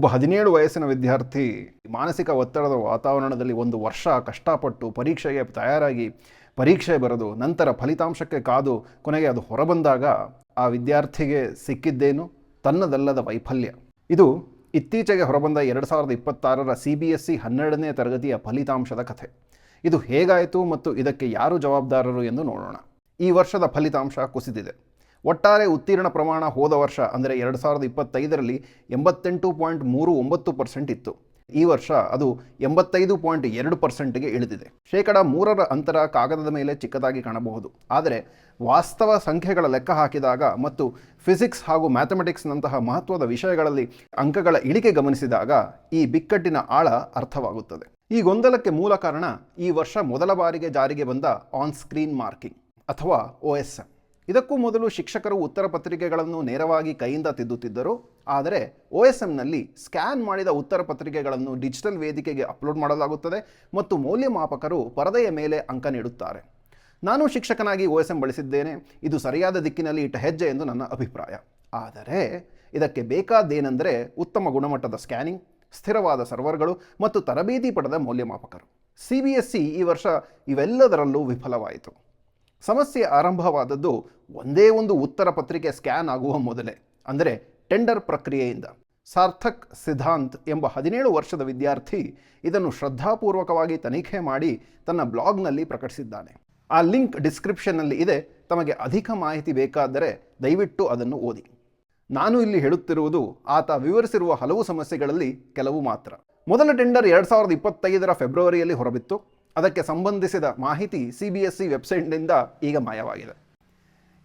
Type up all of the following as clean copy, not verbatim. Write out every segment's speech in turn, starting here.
ಒಬ್ಬ 17 ವಯಸ್ಸಿನ ವಿದ್ಯಾರ್ಥಿ ಮಾನಸಿಕ ಒತ್ತಡದ ವಾತಾವರಣದಲ್ಲಿ ಒಂದು ವರ್ಷ ಕಷ್ಟಪಟ್ಟು ಪರೀಕ್ಷೆಗೆ ತಯಾರಾಗಿ ಪರೀಕ್ಷೆ ಬರೆದು ನಂತರ ಫಲಿತಾಂಶಕ್ಕೆ ಕಾದು ಕೊನೆಗೆ ಅದು ಹೊರಬಂದಾಗ ಆ ವಿದ್ಯಾರ್ಥಿಗೆ ಸಿಕ್ಕಿದ್ದೇನು ತನ್ನದಲ್ಲದ ವೈಫಲ್ಯ. ಇದು ಇತ್ತೀಚೆಗೆ ಹೊರಬಂದ 2026ರ CBSE 12ನೇ ತರಗತಿಯ ಫಲಿತಾಂಶದ ಕಥೆ. ಇದು ಹೇಗಾಯಿತು ಮತ್ತು ಇದಕ್ಕೆ ಯಾರು ಜವಾಬ್ದಾರರು ಎಂದು ನೋಡೋಣ. ಈ ವರ್ಷದ ಫಲಿತಾಂಶ ಕುಸಿದಿದೆ. ಒಟ್ಟಾರೆ ಉತ್ತೀರ್ಣ ಪ್ರಮಾಣ ಹೋದ ವರ್ಷ ಅಂದರೆ 2025ರಲ್ಲಿ 88.39% ಇತ್ತು. ಈ ವರ್ಷ ಅದು 85.2%ಗೆ ಇಳಿದಿದೆ. 3% ಅಂತರ ಕಾಗದದ ಮೇಲೆ ಚಿಕ್ಕದಾಗಿ ಕಾಣಬಹುದು. ಆದರೆ ವಾಸ್ತವ ಸಂಖ್ಯೆಗಳ ಲೆಕ್ಕ ಹಾಕಿದಾಗ ಮತ್ತು ಫಿಸಿಕ್ಸ್ ಹಾಗೂ ಮ್ಯಾಥಮೆಟಿಕ್ಸ್ನಂತಹ ಮಹತ್ವದ ವಿಷಯಗಳಲ್ಲಿ ಅಂಕಗಳ ಇಳಿಕೆ ಗಮನಿಸಿದಾಗ ಈ ಬಿಕ್ಕಟ್ಟಿನ ಆಳ ಅರ್ಥವಾಗುತ್ತದೆ. ಈ ಗೊಂದಲಕ್ಕೆ ಮೂಲ ಕಾರಣ ಈ ವರ್ಷ ಮೊದಲ ಬಾರಿಗೆ ಜಾರಿಗೆ ಬಂದ ಆನ್ ಸ್ಕ್ರೀನ್ ಮಾರ್ಕಿಂಗ್ ಅಥವಾ OSM. ಇದಕ್ಕೂ ಮೊದಲು ಶಿಕ್ಷಕರು ಉತ್ತರ ಪತ್ರಿಕೆಗಳನ್ನು ನೇರವಾಗಿ ಕೈಯಿಂದ ತಿದ್ದುತ್ತಿದ್ದರು. ಆದರೆ OSMನಲ್ಲಿ ಸ್ಕ್ಯಾನ್ ಮಾಡಿದ ಉತ್ತರ ಪತ್ರಿಕೆಗಳನ್ನು ಡಿಜಿಟಲ್ ವೇದಿಕೆಗೆ ಅಪ್ಲೋಡ್ ಮಾಡಲಾಗುತ್ತದೆ ಮತ್ತು ಮೌಲ್ಯಮಾಪಕರು ಪರದೆಯ ಮೇಲೆ ಅಂಕ ನೀಡುತ್ತಾರೆ. ನಾನು ಶಿಕ್ಷಕನಾಗಿ OSM ಬಳಸಿದ್ದೇನೆ. ಇದು ಸರಿಯಾದ ದಿಕ್ಕಿನಲ್ಲಿ ಇಟ್ಟ ಹೆಜ್ಜೆ ಎಂದು ನನ್ನ ಅಭಿಪ್ರಾಯ. ಆದರೆ ಇದಕ್ಕೆ ಬೇಕಾದ್ದೇನೆಂದರೆ ಉತ್ತಮ ಗುಣಮಟ್ಟದ ಸ್ಕ್ಯಾನಿಂಗ್, ಸ್ಥಿರವಾದ ಸರ್ವರ್ಗಳು ಮತ್ತು ತರಬೇತಿ ಪಡೆದ ಮೌಲ್ಯಮಾಪಕರು. CBSE ಈ ವರ್ಷ ಇವೆಲ್ಲದರಲ್ಲೂ ವಿಫಲವಾಯಿತು. ಸಮಸ್ಯೆ ಆರಂಭವಾದದ್ದು ಒಂದೇ ಒಂದು ಉತ್ತರ ಪತ್ರಿಕೆ ಸ್ಕ್ಯಾನ್ ಆಗುವ ಮೊದಲೇ, ಅಂದರೆ ಟೆಂಡರ್ ಪ್ರಕ್ರಿಯೆಯಿಂದ. ಸಾರ್ಥಕ್ ಸಿದ್ಧಾಂತ್ ಎಂಬ 17 ವರ್ಷದ ವಿದ್ಯಾರ್ಥಿ ಇದನ್ನು ಶ್ರದ್ಧಾಪೂರ್ವಕವಾಗಿ ತನಿಖೆ ಮಾಡಿ ತನ್ನ ಬ್ಲಾಗ್ನಲ್ಲಿ ಪ್ರಕಟಿಸಿದ್ದಾನೆ. ಆ ಲಿಂಕ್ ಡಿಸ್ಕ್ರಿಪ್ಷನ್ನಲ್ಲಿ ಇದೆ. ತಮಗೆ ಅಧಿಕ ಮಾಹಿತಿ ಬೇಕಾದರೆ ದಯವಿಟ್ಟು ಅದನ್ನು ಓದಿ. ನಾನು ಇಲ್ಲಿ ಹೇಳುತ್ತಿರುವುದು ಆತ ವಿವರಿಸಿರುವ ಹಲವು ಸಮಸ್ಯೆಗಳಲ್ಲಿ ಕೆಲವು ಮಾತ್ರ. ಮೊದಲ ಟೆಂಡರ್ 2025ರ ಫೆಬ್ರವರಿಯಲ್ಲಿ ಹೊರಬಿತ್ತು. ಅದಕ್ಕೆ ಸಂಬಂಧಿಸಿದ ಮಾಹಿತಿ CBSE ವೆಬ್ಸೈಟ್ನಿಂದ ಈಗ ಮಾಯವಾಗಿದೆ.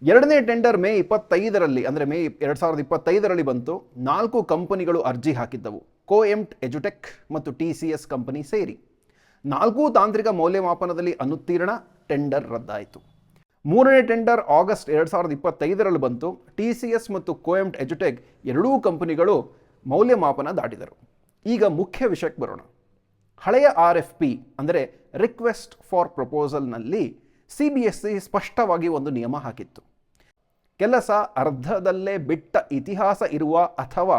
ಎರಡನೇ ಟೆಂಡರ್ ಮೇ 25ರಲ್ಲಿ ಅಂದರೆ ಮೇ 2025ರಲ್ಲಿ ಬಂತು. 4 ಕಂಪನಿಗಳು ಅರ್ಜಿ ಹಾಕಿದ್ದವು. ಕೋಎಂಟ್ ಎಜುಟೆಕ್ ಮತ್ತು TCS ಕಂಪನಿ ಸೇರಿ. 4 ತಾಂತ್ರಿಕ ಮೌಲ್ಯಮಾಪನದಲ್ಲಿ ಅನುತ್ತೀರ್ಣ, ಟೆಂಡರ್ ರದ್ದಾಯಿತು. ಮೂರನೇ ಟೆಂಡರ್ ಆಗಸ್ಟ್ 2025ರಲ್ಲಿ ಬಂತು. TCS ಮತ್ತು ಕೋಎಂಟ್ ಎಜುಟೆಕ್ ಎರಡೂ ಕಂಪನಿಗಳು ಮೌಲ್ಯಮಾಪನ ದಾಟಿದರು. ಈಗ ಮುಖ್ಯ ವಿಷಯಕ್ಕೆ ಬರೋಣ. ಹಳೆಯ RFP ಅಂದರೆ ರಿಕ್ವೆಸ್ಟ್ ಫಾರ್ ಪ್ರಪೋಸಲ್ನಲ್ಲಿ CBSE ಸ್ಪಷ್ಟವಾಗಿ ಒಂದು ನಿಯಮ ಹಾಕಿತ್ತು. ಕೆಲಸ ಅರ್ಧದಲ್ಲೇ ಬಿಟ್ಟ ಇತಿಹಾಸ ಇರುವ ಅಥವಾ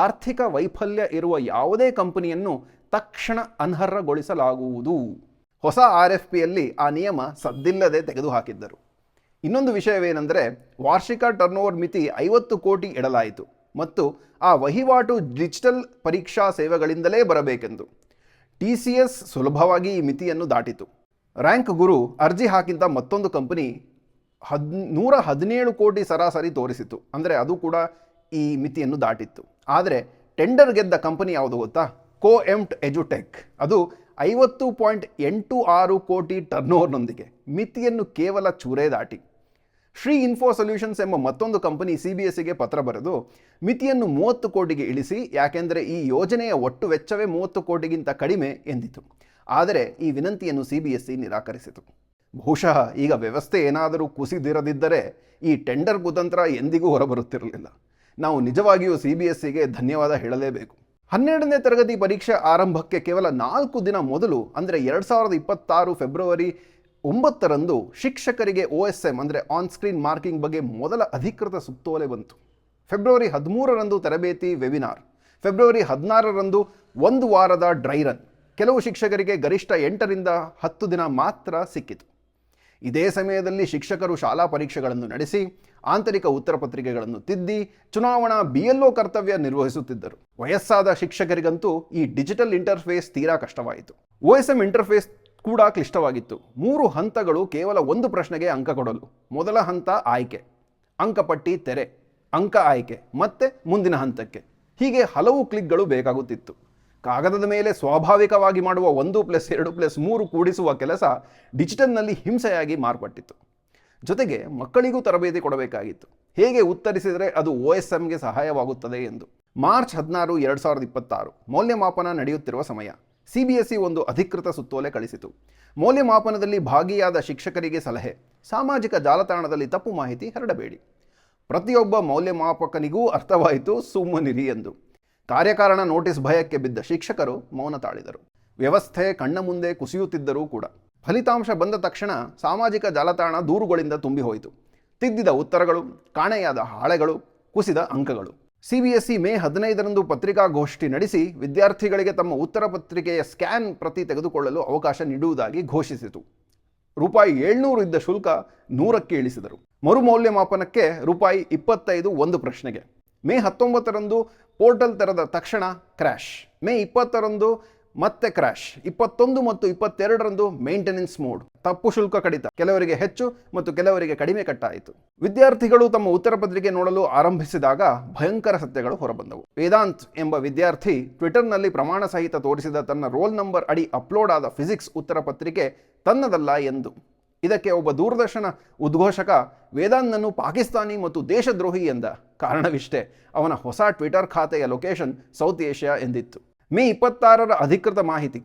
ಆರ್ಥಿಕ ವೈಫಲ್ಯ ಇರುವ ಯಾವುದೇ ಕಂಪನಿಯನ್ನು ತಕ್ಷಣ ಅನರ್ಹಗೊಳಿಸಲಾಗುವುದು. ಹೊಸ RFPಯಲ್ಲಿ ಆ ನಿಯಮ ಸದ್ದಿಲ್ಲದೆ ತೆಗೆದುಹಾಕಿದ್ದರು. ಇನ್ನೊಂದು ವಿಷಯವೇನೆಂದರೆ ವಾರ್ಷಿಕ ಟರ್ನ್ಓವರ್ ಮಿತಿ 50 ಕೋಟಿ ಇಡಲಾಯಿತು ಮತ್ತು ಆ ವಹಿವಾಟು ಡಿಜಿಟಲ್ ಪರೀಕ್ಷಾ ಸೇವೆಗಳಿಂದಲೇ ಬರಬೇಕೆಂದು. TCS ಸುಲಭವಾಗಿ ಈ ಮಿತಿಯನ್ನು ದಾಟಿತು. ರ್ಯಾಂಕ್ ಗುರು ಅರ್ಜಿ ಹಾಕಿದ್ದ ಮತ್ತೊಂದು ಕಂಪನಿ 117 ಕೋಟಿ ಸರಾಸರಿ ತೋರಿಸಿತು. ಅಂದರೆ ಅದು ಕೂಡ ಈ ಮಿತಿಯನ್ನು ದಾಟಿತ್ತು. ಆದರೆ ಟೆಂಡರ್ ಗೆದ್ದ ಕಂಪನಿ ಯಾವುದು ಗೊತ್ತಾ? ಕೋಎಂಟ್ ಎಜುಟೆಕ್. ಅದು 50.86 ಕೋಟಿ ಟರ್ನ್ಓವರ್ನೊಂದಿಗೆ ಮಿತಿಯನ್ನು ಕೇವಲ ಚೂರೇ ದಾಟಿ. ಶ್ರೀ ಇನ್ಫೋ ಸೊಲ್ಯೂಷನ್ಸ್ ಎಂಬ ಮತ್ತೊಂದು ಕಂಪನಿ CBSEಗೆ ಪತ್ರ ಬರೆದು ಮಿತಿಯನ್ನು 30 ಕೋಟಿಗೆ ಇಳಿಸಿ, ಯಾಕೆಂದರೆ ಈ ಯೋಜನೆಯ ಒಟ್ಟು ವೆಚ್ಚವೇ 30 ಕೋಟಿಗಿಂತ ಕಡಿಮೆ ಎಂದಿತು. ಆದರೆ ಈ ವಿನಂತಿಯನ್ನು CBSE ನಿರಾಕರಿಸಿತು. ಬಹುಶಃ ಈಗ ವ್ಯವಸ್ಥೆ ಏನಾದರೂ ಕುಸಿದಿರದಿದ್ದರೆ ಈ ಟೆಂಡರ್ ಕುತಂತ್ರ ಎಂದಿಗೂ ಹೊರಬರುತ್ತಿರಲಿಲ್ಲ. ನಾವು ನಿಜವಾಗಿಯೂ CBSEಗೆ ಧನ್ಯವಾದ ಹೇಳಲೇಬೇಕು. 12ನೇ ತರಗತಿ ಪರೀಕ್ಷೆ ಆರಂಭಕ್ಕೆ ಕೇವಲ 4 ದಿನ ಮೊದಲು ಅಂದರೆ 2026 ಫೆಬ್ರವರಿ 9ರಂದು ಶಿಕ್ಷಕರಿಗೆ OSM ಅಂದರೆ ಆನ್ ಸ್ಕ್ರೀನ್ ಮಾರ್ಕಿಂಗ್ ಬಗ್ಗೆ ಮೊದಲ ಅಧಿಕೃತ ಸುತ್ತೋಲೆ ಬಂತು. ಫೆಬ್ರವರಿ 13ರಂದು ತರಬೇತಿ ವೆಬಿನಾರ್. ಫೆಬ್ರವರಿ 16ರಂದು 1 ವಾರದ ಡ್ರೈ ರನ್. ಕೆಲವು ಶಿಕ್ಷಕರಿಗೆ ಗರಿಷ್ಠ 8ರಿಂದ 10 ದಿನ ಮಾತ್ರ ಸಿಕ್ಕಿತು. ಇದೇ ಸಮಯದಲ್ಲಿ ಶಿಕ್ಷಕರು ಶಾಲಾ ಪರೀಕ್ಷೆಗಳನ್ನು ನಡೆಸಿ, ಆಂತರಿಕ ಉತ್ತರ ಪತ್ರಿಕೆಗಳನ್ನು ತಿದ್ದಿ, ಚುನಾವಣಾ BLO ಕರ್ತವ್ಯ ನಿರ್ವಹಿಸುತ್ತಿದ್ದರು. ವಯಸ್ಸಾದ ಶಿಕ್ಷಕರಿಗಂತೂ ಈ ಡಿಜಿಟಲ್ ಇಂಟರ್ಫೇಸ್ ತೀರಾ ಕಷ್ಟವಾಯಿತು. OSM ಇಂಟರ್ಫೇಸ್ ಕೂಡ ಕ್ಲಿಷ್ಟವಾಗಿತ್ತು. 3 ಹಂತಗಳು ಕೇವಲ ಒಂದು ಪ್ರಶ್ನೆಗೆ ಅಂಕ ಕೊಡಲು. ಮೊದಲ ಹಂತ ಆಯ್ಕೆ, ಅಂಕಪಟ್ಟಿ ತೆರೆ, ಅಂಕ ಆಯ್ಕೆ, ಮತ್ತೆ ಮುಂದಿನ ಹಂತಕ್ಕೆ. ಹೀಗೆ ಹಲವು ಕ್ಲಿಕ್ಗಳು ಬೇಕಾಗುತ್ತಿತ್ತು. ಕಾಗದದ ಮೇಲೆ ಸ್ವಾಭಾವಿಕವಾಗಿ ಮಾಡುವ 1+2+3 ಕೂಡಿಸುವ ಕೆಲಸ ಡಿಜಿಟಲ್ನಲ್ಲಿ ಹಿಂಸೆಯಾಗಿ ಮಾರ್ಪಟ್ಟಿತ್ತು. ಜೊತೆಗೆ ಮಕ್ಕಳಿಗೂ ತರಬೇತಿ ಕೊಡಬೇಕಾಗಿತ್ತು. ಹೇಗೆ ಉತ್ತರಿಸಿದರೆ ಅದು OSMಗೆ ಸಹಾಯವಾಗುತ್ತದೆ ಎಂದು. ಮಾರ್ಚ್ 16, 2026 ಮೌಲ್ಯಮಾಪನ ನಡೆಯುತ್ತಿರುವ ಸಮಯ. CBSE ಒಂದು ಅಧಿಕೃತ ಸುತ್ತೋಲೆ ಕಳಿಸಿತು. ಮೌಲ್ಯಮಾಪನದಲ್ಲಿ ಭಾಗಿಯಾದ ಶಿಕ್ಷಕರಿಗೆ ಸಲಹೆ: ಸಾಮಾಜಿಕ ಜಾಲತಾಣದಲ್ಲಿ ತಪ್ಪು ಮಾಹಿತಿ ಹರಡಬೇಡಿ. ಪ್ರತಿಯೊಬ್ಬ ಮೌಲ್ಯಮಾಪಕನಿಗೂ ಅರ್ಥವಾಯಿತು, ಸುಮ್ಮನಿರಿ ಎಂದು. ಕಾರ್ಯಕಾರಣ ನೋಟಿಸ್ ಭಯಕ್ಕೆ ಬಿದ್ದ ಶಿಕ್ಷಕರು ಮೌನ ತಾಳಿದರು. ವ್ಯವಸ್ಥೆ ಕಣ್ಣ ಮುಂದೆ ಕುಸಿಯುತ್ತಿದ್ದರೂ ಕೂಡ. ಫಲಿತಾಂಶ ಬಂದ ತಕ್ಷಣ ಸಾಮಾಜಿಕ ಜಾಲತಾಣ ದೂರುಗಳಿಂದ ತುಂಬಿ ಹೋಯಿತು. ತಿದ್ದಿದ ಉತ್ತರಗಳು, ಕಾಣೆಯಾದ ಹಾಳೆಗಳು, ಕುಸಿದ ಅಂಕಗಳು. CBSE ಮೇ 15ರಂದು ಪತ್ರಿಕಾಗೋಷ್ಠಿ ನಡೆಸಿ ವಿದ್ಯಾರ್ಥಿಗಳಿಗೆ ತಮ್ಮ ಉತ್ತರ ಪತ್ರಿಕೆಯ ಸ್ಕ್ಯಾನ್ ಪ್ರತಿ ತೆಗೆದುಕೊಳ್ಳಲು ಅವಕಾಶ ನೀಡುವುದಾಗಿ ಘೋಷಿಸಿತು. ರೂಪಾಯಿ 700 ಇದ್ದ ಶುಲ್ಕ 100ಕ್ಕೆ ಇಳಿಸಿದರು. ಮರುಮೌಲ್ಯಮಾಪನಕ್ಕೆ ರೂಪಾಯಿ 25 ಒಂದು ಪ್ರಶ್ನೆಗೆ. ಮೇ 19ರಂದು ಪೋರ್ಟಲ್ ತೆರೆದ ತಕ್ಷಣ ಕ್ರ್ಯಾಶ್. ಮೇ 20ರಂದು ಮತ್ತೆ ಕ್ರ್ಯಾಶ್. 21 ಮತ್ತು 22ರಂದು ಮೇಂಟೆನೆನ್ಸ್ ಮೋಡ್. ತಪ್ಪು ಶುಲ್ಕ ಕಡಿತ, ಕೆಲವರಿಗೆ ಹೆಚ್ಚು ಮತ್ತು ಕೆಲವರಿಗೆ ಕಡಿಮೆ ಕಟ್ಟಾಯಿತು. ವಿದ್ಯಾರ್ಥಿಗಳು ತಮ್ಮ ಉತ್ತರ ಪತ್ರಿಕೆ ನೋಡಲು ಆರಂಭಿಸಿದಾಗ ಭಯಂಕರ ಸತ್ಯಗಳು ಹೊರಬಂದವು. ವೇದಾಂತ್ ಎಂಬ ವಿದ್ಯಾರ್ಥಿ ಟ್ವಿಟರ್ನಲ್ಲಿ ಪ್ರಮಾಣ ಸಹಿತ ತೋರಿಸಿದ ತನ್ನ ರೋಲ್ ನಂಬರ್ ಅಡಿ ಅಪ್ಲೋಡ್ ಆದ ಫಿಸಿಕ್ಸ್ ಉತ್ತರ ಪತ್ರಿಕೆ ತನ್ನದಲ್ಲ ಎಂದು. ಇದಕ್ಕೆ ಒಬ್ಬ ದೂರದರ್ಶನ ಉದ್ಘೋಷಕ ವೇದಾಂತ್ನನ್ನು ಪಾಕಿಸ್ತಾನಿ ಮತ್ತು ದೇಶದ್ರೋಹಿ ಎಂದ. ಕಾರಣವಿಷ್ಟೇ, ಅವನ ಹೊಸ ಟ್ವಿಟರ್ ಖಾತೆಯ ಲೊಕೇಶನ್ ಸೌತ್ ಏಷ್ಯಾ ಎಂದಿತ್ತು. ಮೇ 26ರ ಅಧಿಕೃತ ಮಾಹಿತಿ.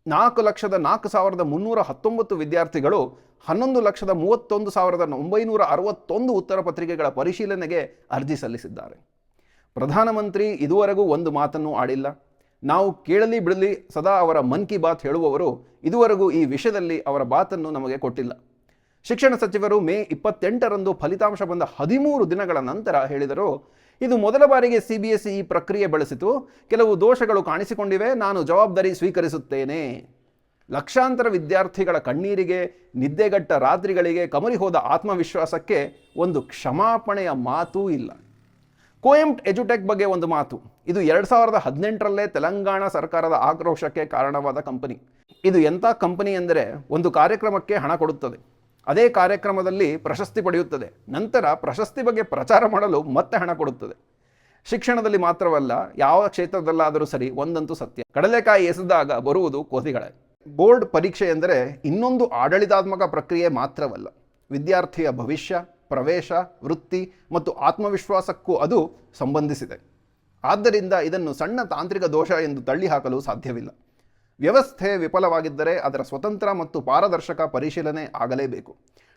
4,04,319 ವಿದ್ಯಾರ್ಥಿಗಳು 11,31,961 ಉತ್ತರ ಪತ್ರಿಕೆಗಳ ಪರಿಶೀಲನೆಗೆ ಅರ್ಜಿ ಸಲ್ಲಿಸಿದ್ದಾರೆ. ಪ್ರಧಾನಮಂತ್ರಿ ಇದುವರೆಗೂ ಒಂದು ಮಾತನ್ನು ಆಡಿಲ್ಲ. ನಾವು ಕೇಳಲಿ ಬಿಡಲಿ ಸದಾ ಅವರ ಮನ್ ಕಿ ಬಾತ್ ಹೇಳುವವರು ಇದುವರೆಗೂ ಈ ವಿಷಯದಲ್ಲಿ ಅವರ ಮಾತನ್ನು ನಮಗೆ ಕೊಟ್ಟಿಲ್ಲ. ಶಿಕ್ಷಣ ಸಚಿವರು ಮೇ 28ರಂದು ಫಲಿತಾಂಶ ಬಂದ 13 ದಿನಗಳ ನಂತರ ಹೇಳಿದರು, ಇದು ಮೊದಲ ಬಾರಿಗೆ CBSE ಈ ಪ್ರಕ್ರಿಯೆ ಬಳಸಿತು. ಕೆಲವು ದೋಷಗಳು ಕಾಣಿಸಿಕೊಂಡಿವೆ. ನಾನು ಜವಾಬ್ದಾರಿ ಸ್ವೀಕರಿಸುತ್ತೇನೆ. ಲಕ್ಷಾಂತರ ವಿದ್ಯಾರ್ಥಿಗಳ ಕಣ್ಣೀರಿಗೆ, ನಿದ್ದೆಗಟ್ಟ ರಾತ್ರಿಗಳಿಗೆ, ಕಮರಿ ಹೋದ ಆತ್ಮವಿಶ್ವಾಸಕ್ಕೆ ಒಂದು ಕ್ಷಮಾಪಣೆಯ ಮಾತೂ ಇಲ್ಲ. ಕೋಯಂಟ್ ಎಜುಟೆಕ್ ಬಗ್ಗೆ ಒಂದು ಮಾತು. ಇದು 2018ರಲ್ಲೇ ತೆಲಂಗಾಣ ಸರ್ಕಾರದ ಆಕ್ರೋಶಕ್ಕೆ ಕಾರಣವಾದ ಕಂಪನಿ. ಇದು ಎಂಥ ಕಂಪನಿ ಎಂದರೆ, ಒಂದು ಕಾರ್ಯಕ್ರಮಕ್ಕೆ ಹಣ ಕೊಡುತ್ತದೆ, ಅದೇ ಕಾರ್ಯಕ್ರಮದಲ್ಲಿ ಪ್ರಶಸ್ತಿ ಪಡೆಯುತ್ತದೆ, ನಂತರ ಪ್ರಶಸ್ತಿ ಬಗ್ಗೆ ಪ್ರಚಾರ ಮಾಡಲು ಮತ್ತೆ ಹಣ ಕೊಡುತ್ತದೆ. ಶಿಕ್ಷಣದಲ್ಲಿ ಮಾತ್ರವಲ್ಲ, ಯಾವ ಕ್ಷೇತ್ರದಲ್ಲಾದರೂ ಸರಿ, ಒಂದಂತೂ ಸತ್ಯ, ಕಡಲೆಕಾಯಿ ಎಸೆದಾಗ ಬರುವುದು ಕೋತಿಗಳೇ. ಬೋರ್ಡ್ ಪರೀಕ್ಷೆ ಎಂದರೆ ಇನ್ನೊಂದು ಆಡಳಿತಾತ್ಮಕ ಪ್ರಕ್ರಿಯೆ ಮಾತ್ರವಲ್ಲ, ವಿದ್ಯಾರ್ಥಿಯ ಭವಿಷ್ಯ, ಪ್ರವೇಶ, ವೃತ್ತಿ ಮತ್ತು ಆತ್ಮವಿಶ್ವಾಸಕ್ಕೂ ಅದು ಸಂಬಂಧಿಸಿದೆ. ಆದ್ದರಿಂದ ಇದನ್ನು ಸಣ್ಣ ತಾಂತ್ರಿಕ ದೋಷ ಎಂದು ತಳ್ಳಿಹಾಕಲು ಸಾಧ್ಯವಿಲ್ಲ. ವ್ಯವಸ್ಥೆ ವಿಫಲವಾಗಿದ್ದರೆ ಅದರ ಸ್ವತಂತ್ರ ಮತ್ತು ಪಾರದರ್ಶಕ ಪರಿಶೀಲನೆ ಆಗಲೇಬೇಕು.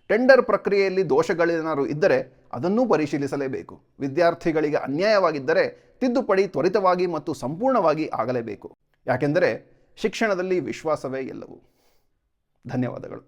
ಟೆಂಡರ್ ಪ್ರಕ್ರಿಯೆಯಲ್ಲಿ ದೋಷಗಳೇನಾದರೂ ಇದ್ದರೆ ಅದನ್ನೂ ಪರಿಶೀಲಿಸಲೇಬೇಕು. ವಿದ್ಯಾರ್ಥಿಗಳಿಗೆ ಅನ್ಯಾಯವಾಗಿದ್ದರೆ ತಿದ್ದುಪಡಿ ತ್ವರಿತವಾಗಿ ಮತ್ತು ಸಂಪೂರ್ಣವಾಗಿ ಆಗಲೇಬೇಕು. ಯಾಕೆಂದರೆ ಶಿಕ್ಷಣದಲ್ಲಿ ವಿಶ್ವಾಸವೇ ಎಲ್ಲವೂ. ಧನ್ಯವಾದಗಳು.